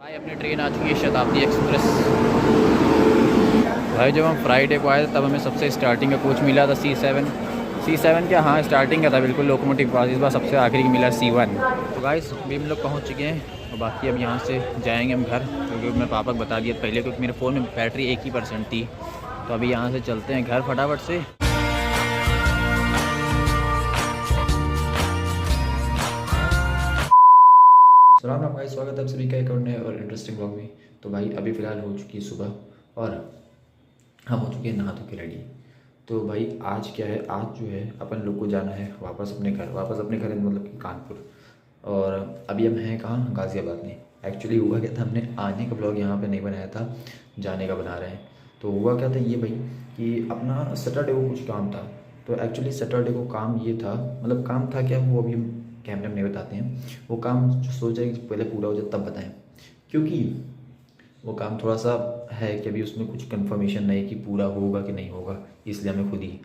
भाई अपनी ट्रेन आ चुकी है शताब्दी एक्सप्रेस। भाई जब हम फ्राइडे को आए तब हमें सबसे स्टार्टिंग का कोच मिला था C7 क्या, हाँ स्टार्टिंग का था बिल्कुल लोकोमोटिव पास। इस बार सबसे आखिरी की मिला C1। तो गाइस अभी हम लोग पहुंच चुके हैं और बाकी अब यहाँ से जाएंगे हम घर, क्योंकि मैं पापा को बता दिया पहले, क्योंकि मेरे फ़ोन में बैटरी 1% थी। तो अभी यहाँ से चलते हैं घर फटाफट से। सलाम भाई, स्वागत है आप सभी का एक और नए और इंटरेस्टिंग ब्लॉग में। तो भाई अभी फ़िलहाल हो चुकी है सुबह और हम हो चुके हैं नहा धो के रेडी। तो भाई आज क्या है, आज जो है अपन लोग को जाना है वापस अपने घर मतलब कि कानपुर। और अभी हम हैं कहाँ, गाज़ियाबाद में। एक्चुअली हुआ क्या था, हमने आने का ब्लॉग यहाँ पे नहीं बनाया था, जाने का बना रहे हैं। तो हुआ क्या था ये भाई कि अपना सैटरडे को कुछ काम था। तो एक्चुअली सैटरडे को काम ये था, मतलब काम था क्या वो अभी हम कैमरे में नहीं बताते हैं। वो काम जो सोच रहे हैं कि पहले पूरा हो जाए तब बताएं, क्योंकि वो काम थोड़ा सा है कि अभी उसमें कुछ कंफर्मेशन नहीं कि पूरा होगा कि नहीं होगा, इसलिए हमें खुद ही।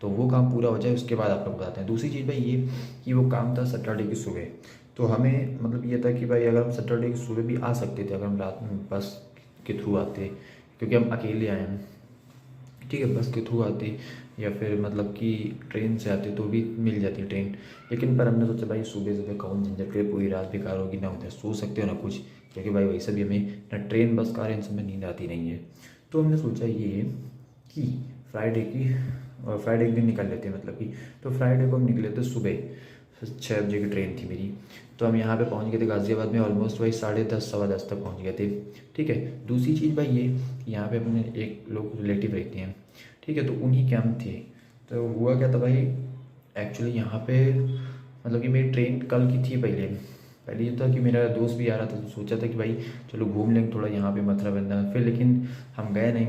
तो वो काम पूरा हो जाए उसके बाद आप लोग बताते हैं। दूसरी चीज़ भाई ये कि वो काम था सैटरडे की सुबह। तो हमें मतलब ये था कि भाई अगर हम सैटरडे की सुबह भी आ सकते थे, अगर हम रात में बस के थ्रू आते, क्योंकि हम अकेले आए हैं, ठीक है, बस के थ्रू आते या फिर मतलब कि ट्रेन से आते तो भी मिल जाती ट्रेन। लेकिन पर हमने सोचा भाई सुबह सुबह कौन झंझट करे, पूरी रात बेकार होगी, ना उधर सो सकते हो ना कुछ, क्योंकि भाई वैसे भी हमें ना ट्रेन बस कार इन सब में नींद आती नहीं है। तो हमने सोचा ये कि फ्राइडे के दिन निकल लेते हैं, मतलब कि तो फ्राइडे को हम निकले थे सुबह 6 बजे की ट्रेन थी मेरी। तो हम यहाँ पे पहुँच गए थे गाज़ियाबाद में, ऑलमोस्ट भाई 10:30 10:15 तक पहुँच गए थे, ठीक है। दूसरी चीज़ भाई ये कि यहाँ पे अपने एक लोग रिलेटिव रहते हैं, ठीक है, तो उन्हीं के हम थे। तो हुआ क्या था भाई, एक्चुअली यहाँ पे मतलब कि मेरी ट्रेन कल की थी। पहले ये था कि मेरा दोस्त भी आ रहा था, तो सोचा था कि भाई चलो घूम लेंगे थोड़ा यहाँ पे मथुरा वृंदावन, फिर लेकिन हम गए नहीं।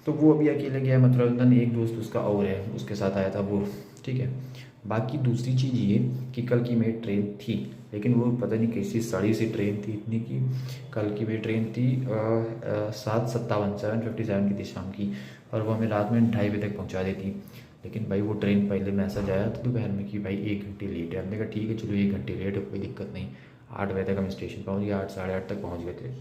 तो वो अभी अकेले गया मथुरा वृंदावन, एक दोस्त उसका और है उसके साथ आया था वो, ठीक है। बाकी दूसरी चीज़ ये कि कल की मेरी ट्रेन थी, लेकिन वो पता नहीं कैसी सड़ी सी ट्रेन थी इतनी की। कल की मेरी ट्रेन थी 7:57 की थी शाम की, और वो हमें रात में 2:30 बजे तक पहुंचा देती। लेकिन भाई वो ट्रेन पहले मैसेज आया था दोपहर में कि भाई 1 घंटे लेट है। हमने कहा ठीक है चलो 1 घंटे लेट है कोई दिक्कत नहीं। 8 बजे तक हम स्टेशन पहुँच गए, 8 साढ़े 8 तक पहुँच गए थे।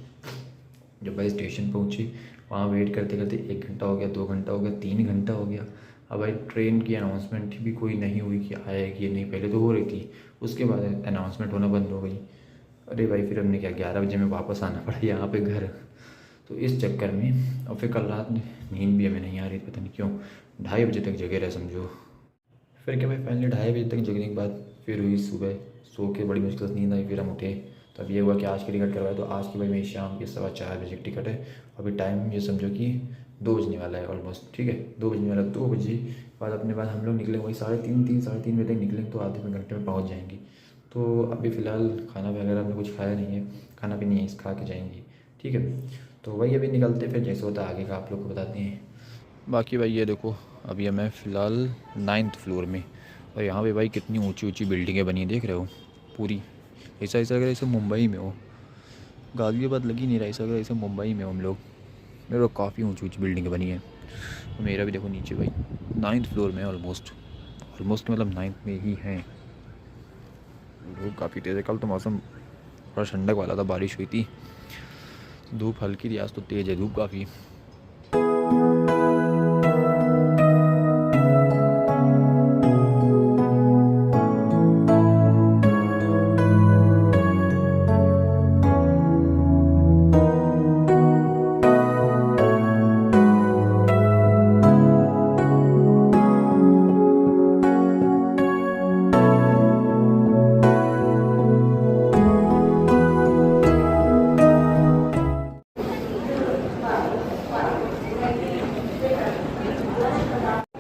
जब भाई स्टेशन पहुँचे वहाँ वेट करते करते 1 घंटा हो गया, 2 घंटा हो गया, 3 घंटा हो गया। अब भाई ट्रेन की अनाउंसमेंट भी कोई नहीं हुई कि आएगी नहीं, पहले तो हो रही थी, उसके बाद अनाउंसमेंट होना बंद हो गई। अरे भाई फिर हमने क्या 11 बजे में वापस आना पड़ा यहाँ पे घर। तो इस चक्कर में और फिर कल रात में नींद भी हमें नहीं आ रही, पता नहीं क्यों 2:30 बजे तक जगे रहे समझो। फिर क्या भाई फाइनली 2:30 बजे तक जगने के बाद फिर हुई सुबह, सो के बड़ी मुश्किल से नींद आई, फिर हम उठे। तब ये हुआ कि आज की टिकट करवाया, तो आज की भाई मेरी शाम के 4:15 बजे की टिकट है। अभी टाइम ये समझो कि 2 बजने वाला है ऑलमोस्ट, ठीक है 2 बजने वाला। 2 बजे बाद अपने बाद हम लोग निकले वही 3:30 बजे तक निकलेंगे, तो आधे में घंटे में पहुँच जाएंगे। तो अभी फ़िलहाल खाना वगैरह हमने कुछ खाया नहीं है, खाना भी नहीं है, खा के जाएंगे, ठीक है। तो वही अभी निकलते फिर जैसे होता है आगे का आप लोग को बताते हैं। बाकी भाई ये देखो अभी हमें फ़िलहाल 9th फ्लोर में, और यहाँ पे भाई कितनी ऊंची ऊंची बिल्डिंगें बनी है, देख रहे हो पूरी। ऐसा लग रहा है ऐसे मुंबई में हो, गाज़ियाबाद लगी नहीं रहा, ऐसा लग रहा है ऐसे मुंबई में हो हम लोग। मेरे को काफ़ी ऊंची ऊंची बिल्डिंगें बनी है। तो मेरा भी देखो नीचे भाई 9th फ्लोर में ऑलमोस्ट मतलब 9th में ही हैं। धूप काफ़ी तेज़ है, कल तो मौसम थोड़ा ठंडक वाला था, बारिश हुई थी, धूप हल्की थी, आज तो तेज़ है धूप काफ़ी।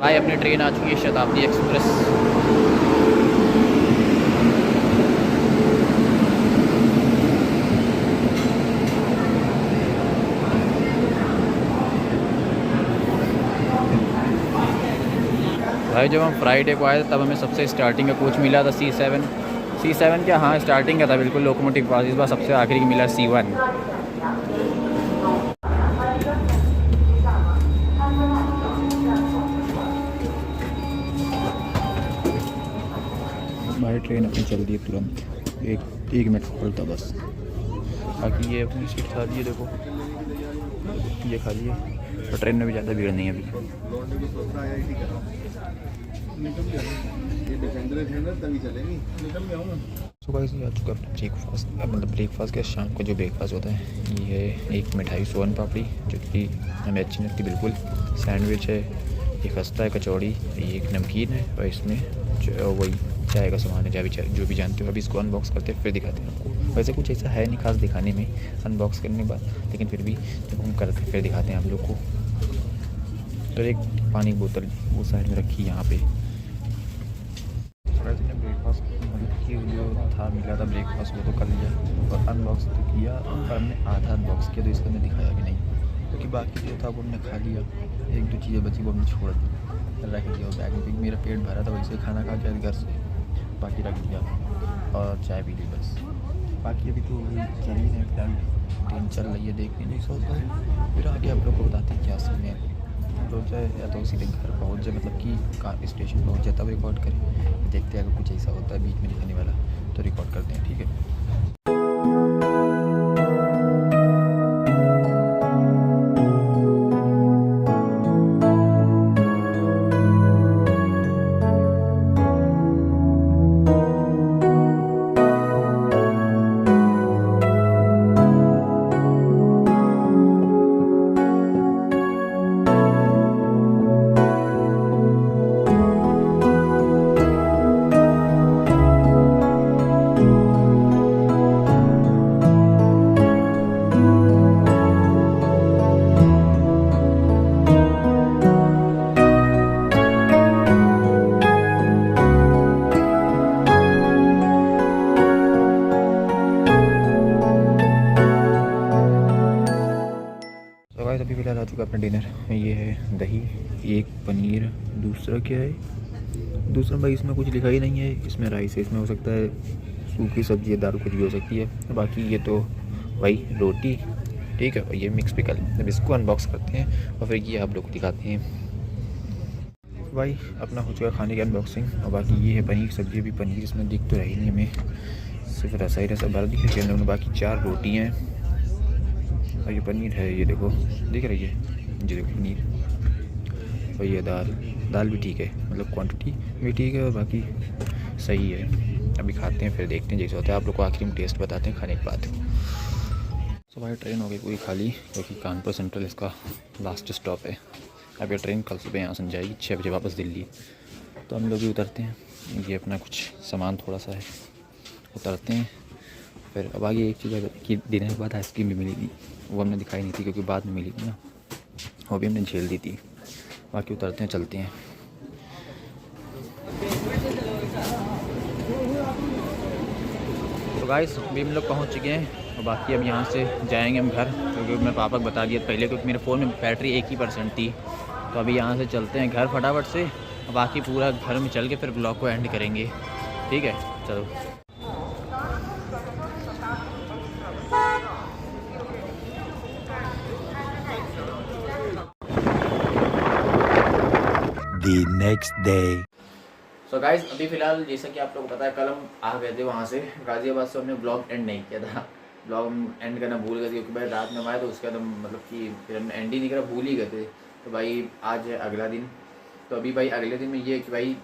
भाई अपनी ट्रेन आ चुकी है शताब्दी एक्सप्रेस। भाई जब हम फ्राइडे को आए तब हमें सबसे स्टार्टिंग का कोच मिला था C7 क्या, हाँ स्टार्टिंग का था बिल्कुल लोकोमोटिव पास। इस बार सबसे आखिरी की मिला C1। भाई ट्रेन अपनी चल रही है तुरंत, एक मिनट खोलता बस। बाकी ये अपनी सीट खाली है, देखो ये खाली है और ट्रेन में भी ज़्यादा भीड़ नहीं है अभी। सुबह से आ चुका अपना ब्रेकफास्ट, मतलब ब्रेकफास्ट के शाम को जो ब्रेकफास्ट होता है ये है एक मिठाई सोन पापड़ी जो कि हमें अच्छी लगती बिल्कुल, सैंडविच है, एक खस्ता है, कचौड़ी, ये एक नमकीन है और इसमें वही चाय का सामान है, जो भी जानते हो। अभी इसको अनबॉक्स करते हैं फिर दिखाते हैं आपको। वैसे कुछ ऐसा है नहीं खास दिखाने में अनबॉक्स करने के बाद, लेकिन फिर भी जब हम करते फिर दिखाते हैं आप लोग को। तो एक पानी की बोतल वो साइड में रखी यहाँ पे। ब्रेकफास्ट जो था मिला था ब्रेकफास्ट वो तो कर लिया और अनबॉक्स तो किया, और हमने आधा अनबॉक्स किया तो इसका हमने दिखाया भी नहीं, क्योंकि बाकी जो था वो हमने खा लिया। एक दो चीज़ें बची वो हमने छोड़ दी, रख दिया बैग में, मेरा पेट भरा था वैसे खाना खा के घर से, बाकी रख दिया और चाय पी ली बस। बाकी अभी तो चल ही नहीं, फिलहाल ट्रेन चल रही है, देखने नहीं सोचता है, फिर आगे आप लोग को बताते हैं क्या सीन है। सोच जाए या तो सीधे घर पहुंच जाए, मतलब कि कार स्टेशन पहुंच जाए तब रिकॉर्ड करें। देखते हैं अगर कुछ ऐसा होता है बीच में दिखाने वाला तो रिकॉर्ड करते हैं, ठीक है। अभी फ़िलहाल आ चुका अपना डिनर। ये है दही, एक पनीर, दूसरा क्या है, दूसरा भाई इसमें कुछ लिखा ही नहीं है, इसमें राइस है, इसमें हो सकता है सूखी सब्ज़ी है, दाल कुछ भी हो सकती है। बाकी ये तो वही रोटी, ठीक है, और ये मिक्स पिकल। जब इसको अनबॉक्स करते हैं और फिर ये आप लोग को दिखाते हैं। भाई अपना हो चुका खाने की अनबॉक्सिंग, और बाकी ये है पनीर की सब्ज़ी। भी पनीर इसमें दिख तो रही नहीं हमें, सिर्फ रसा ही रसा भर दिख रही है। बाकी 4 रोटी हैं और ये पनीर है, ये देखो दिख रही है, ये देखो पनीर। और ये दाल भी ठीक है, मतलब क्वांटिटी भी ठीक है और बाकी सही है। अभी खाते हैं फिर देखते हैं जैसे होता है, आप लोग को आखिर में टेस्ट बताते हैं खाने के बाद। तो भाई ट्रेन हो गई पूरी खाली, क्योंकि कानपुर सेंट्रल इसका लास्ट स्टॉप है। अब ये ट्रेन कल सुबह यहाँ से जाएगी 6 बजे वापस दिल्ली। तो हम लोग भी उतरते हैं, ये अपना कुछ सामान थोड़ा सा है उतरते हैं। फिर अब आगे एक चीज़ कि डिनर के बाद आइसक्रीम भी मिली थी, वो हमने दिखाई नहीं थी क्योंकि बाद में मिली थी ना, वो भी हमने झेल दी थी। बाकी उतरते हैं चलते हैं। तो गाइस अभी हम लोग पहुँच चुके हैं और बाकी अब यहाँ से जाएंगे हम घर, क्योंकि मैं पापा को बता दिया पहले, क्योंकि मेरे फ़ोन में बैटरी 1% थी। तो अभी यहाँ से चलते हैं घर फटाफट से, और बाकी पूरा घर में चल के फिर ब्लॉग को एंड करेंगे, ठीक है। चलो The next day. So guys अभी फ़िलहाल जैसा कि आप लोगों को पता है, कल हम आ गए थे वहाँ से गाज़ियाबाद से, हमने ब्लॉग एंड नहीं किया था। ब्लॉग हम एंड करना भूल गए थे, क्योंकि भाई रात में आए तो उसके बाद हम मतलब कि फिर हमने एंड ही नहीं करा, भूल ही गए थे। तो भाई आज है अगला दिन। तो अभी भाई अगले दिन में ये है कि भाई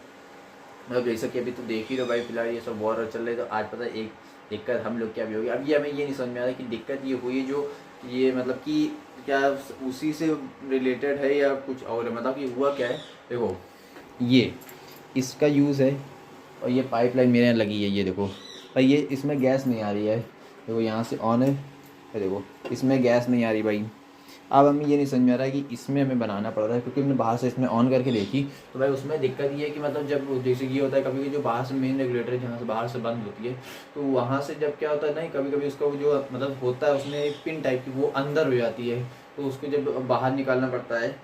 मतलब जैसा कि अभी तो देख ही रहो भाई, फिलहाल ये सब वॉर चल रहे। तो आज पता है एक दिक्कत हम लोग क्या भी होगी, अब ये हमें ये नहीं समझ में आ रहा कि दिक्कत ये हुई जो ये मतलब कि क्या उसी से रिलेटेड है या कुछ और है, मतलब कि हुआ क्या है। देखो ये इसका यूज़ है और ये पाइपलाइन मेरे यहाँ लगी है, ये देखो भाई, ये इसमें गैस नहीं आ रही है, देखो यहाँ से ऑन है, देखो इसमें गैस नहीं आ रही भाई। अब हमें ये नहीं समझ में आ रहा है कि इसमें हमें बनाना पड़ रहा है, क्योंकि हमने बाहर से इसमें ऑन करके देखी तो भाई उसमें दिक्कत ये है कि मतलब जब जैसे ये होता है कभी जो बाहर से मेन रेगुलेटर है जहाँ से बाहर से बंद होती है, तो वहाँ से जब क्या होता है नहीं, कभी कभी उसका जो मतलब होता है उसमें एक पिन टाइप की वो अंदर हो जाती है, तो उसको जब बाहर निकालना पड़ता है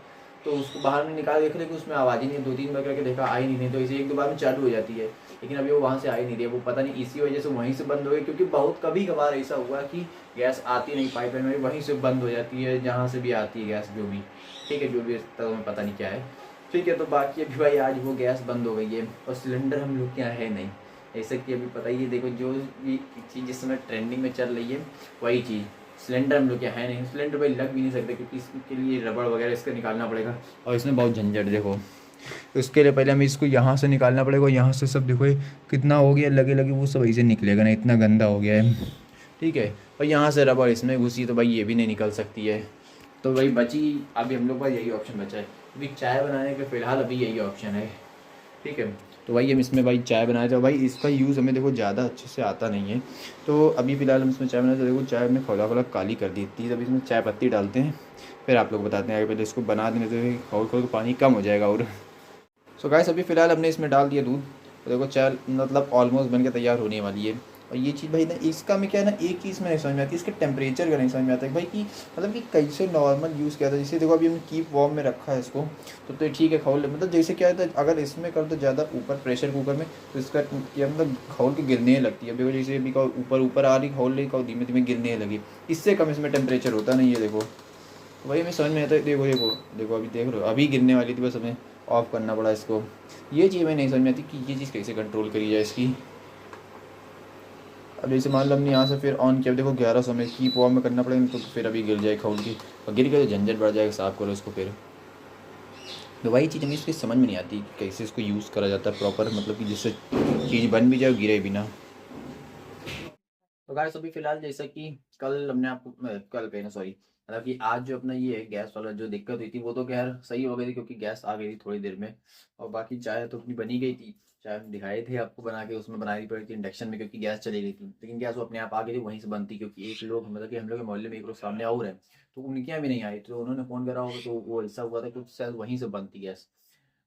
तो उसको बाहर में निकाल देख रहे कि उसमें आवाज़ ही नहीं, 2-3 बार करके देखा आई नहीं, तो इसे 1-2 बार में चालू हो जाती है, लेकिन अभी वो वहाँ से आ ही नहीं रही है। वो पता नहीं इसी वजह से वहीं से बंद हो गई, क्योंकि बहुत कभी कभार ऐसा हुआ कि गैस आती नहीं पाइपलाइन में, वहीं से बंद हो जाती है जहाँ से भी आती है गैस, जो भी ठीक है, जो भी तो हमें पता नहीं क्या है, ठीक है। तो बाकी अभी भाई आज वो गैस बंद हो गई है और सिलेंडर हम लोग के यहाँ है नहीं, जैसे कि अभी पता ही है, देखो जो ये चीज़ जिस समय ट्रेंडिंग में चल रही है वही चीज़ सिलेंडर हम लोग के है नहीं, सिलेंडर पे लग भी नहीं सकते क्योंकि इसके लिए रबड़ वगैरह इसका निकालना पड़ेगा और इसमें बहुत झंझट। देखो उसके लिए पहले हमें इसको यहाँ से निकालना पड़ेगा, यहाँ से सब देखो ये कितना हो गया लगे लगे, वो सब वही से निकलेगा ना, इतना गंदा हो गया है। ठीक है, और यहाँ से रबड़ इसमें घुसी तो भाई ये भी नहीं निकल सकती है। तो भाई बची अभी हम लोग का यही ऑप्शन बचा है, अभी चाय बनाने के फ़िलहाल अभी यही ऑप्शन है। ठीक है, तो भाई हम इसमें भाई चाय बनाए थे, भाई इसका यूज़ हमें देखो ज़्यादा अच्छे से आता नहीं है, तो अभी फ़िलहाल हम इसमें चाय बनाए तो देखो चाय हमने खोला खोला काली कर दी थी। अभी इसमें चाय पत्ती डालते हैं, फिर आप लोग बताते हैं आगे। पहले इसको बना देने तो खोल खोल पानी कम हो जाएगा। और सो गाइस अभी फ़िलहाल हमने इसमें डाल दिया दूध, तो देखो चाय मतलब ऑलमोस्ट बन के तैयार होने वाली है। और ये चीज़ भाई ना इसका मैं क्या है ना, एक चीज़ में नहीं समझ में आती, इसके टेम्परेचर का नहीं समझ में आता है भाई कि मतलब कि कैसे नॉर्मल यूज़ किया था। जैसे देखो अभी हमने कीप वार्म में रखा है इसको, तो ठीक है खोल, मतलब जैसे क्या है अगर इसमें कर दो ज़्यादा ऊपर प्रेशर कुकर में तो इसका क्या मतलब खोल के गिरने लगती है। देखो जैसे अभी का ऊपर ऊपर आ रही खोल रही, धीमे धीमे गिरने लगी, इससे कम इसमें टेम्परेचर होता नहीं है। देखो वही हमें समझ में आता है। देखो देखो देखो अभी देख रहे हो, अभी गिरने वाली थी, बस हमें ऑफ़ करना पड़ा इसको। ये चीज़ हमें नहीं समझ में आती कि ये चीज़ कैसे कंट्रोल करी जाए इसकी। अब जैसे मान लो हमने यहाँ से फिर ऑन किया, देखो 1100 में कीप वार्म में करना पड़ेगा, तो फिर अभी गिर जाए खोल की, और गिर गया तो झंझट बढ़ जाएगा, साफ़ करो इसको फिर। तो वही चीज़ हमें इसकी समझ में नहीं आती कि कैसे इसको यूज़ करा जाता है प्रॉपर, मतलब कि जिससे चीज़ बन भी जाए और गिरे भी ना। तो गाइस अभी फ़िलहाल जैसा कि कल हमने आपको कल कहना सॉरी, मतलब कि आज जो अपना ये गैस वाला जो दिक्कत हुई थी वो तो खैर सही हो गई थी क्योंकि गैस आ गई थी थोड़ी देर में। और बाकी चाय तो अपनी बनी गई थी, चाय हम दिखाए थे आपको बना के, उसमें बनानी पड़ी थी इंडक्शन में क्योंकि गैस चली गई थी, लेकिन गैस वो अपने आप आ गई थी वहीं से बनती, क्योंकि एक लोग मतलब कि हम लोग के मोहल्ले में एक लोग सामने और है, तो उनके यहाँ भी नहीं आई, तो उन्होंने फ़ोन करा होगा तो वो ऐसा हुआ था कि शायद वहीं से बनती गैस।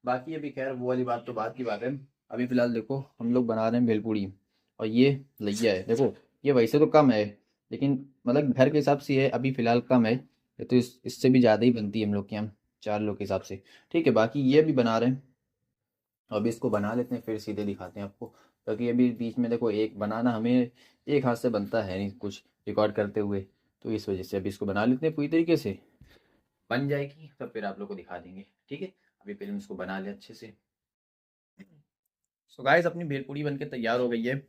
बाकी अभी खैर वो वाली बात तो बात की बात है। अभी फ़िलहाल देखो हम लोग बना रहे हैं भेलपूड़ी, और ये लैया है देखो, ये वैसे तो कम है लेकिन मतलब घर के हिसाब से ये अभी फ़िलहाल कम है, ये तो इससे भी ज़्यादा ही बनती है हम लोग के यहाँ 4 लोग के हिसाब से। ठीक है, बाकी ये भी बना रहे हैं, अभी इसको बना लेते हैं फिर सीधे दिखाते हैं आपको, क्योंकि अभी बीच में देखो एक बनाना हमें एक हाथ से बनता है नहीं कुछ रिकॉर्ड करते हुए, तो इस वजह से अभी इसको बना लेते हैं पूरी तरीके से, बन जाएगी तब फिर आप लोग को दिखा देंगे। ठीक है, अभी पहले हम इसको बना लें अच्छे से। सो गाइस अपनी भेलपूड़ी बनके तैयार हो गई है,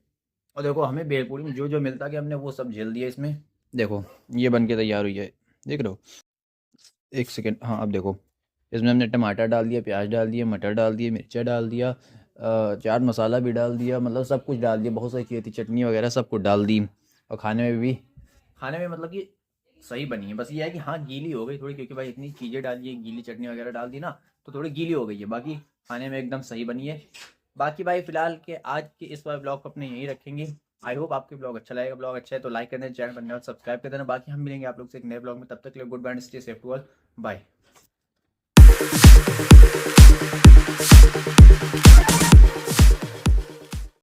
और देखो हमें भेलपूरी में जो जो मिलता गया हमने वो सब झेल दिया इसमें। देखो ये बन के तैयार हुई है, देख रहे हो, एक सेकेंड, हाँ अब देखो इसमें हमने टमाटर डाल दिया, प्याज डाल दिया, मटर डाल दिए, मिर्चा डाल दिया, चाट मसाला भी डाल दिया, मतलब सब कुछ डाल दिया, बहुत सारी चीज़ें थी, चटनी वगैरह सब कुछ डाल दी। और खाने में मतलब कि सही बनी है, बस ये है कि हाँ गीली हो गई थोड़ी, क्योंकि भाई इतनी चीज़ें डाली है, गीली चटनी वगैरह डाल दी ना, तो थोड़ी गीली हो गई है, बाकी खाने में एकदम सही बनी है। बाकी भाई फिलहाल के आज के इस बार ब्लॉग को अपने यहीं रखेंगे। आई होप आपके ब्लॉग अच्छा लगेगा, ब्लॉग अच्छा है तो लाइक कर देना, चैनल पर नया सब्सक्राइब कर देना। बाकी हम मिलेंगे आप लोग से एक नए ब्लॉग में, तब तक के लिए goodbye, stay safe to all, bye.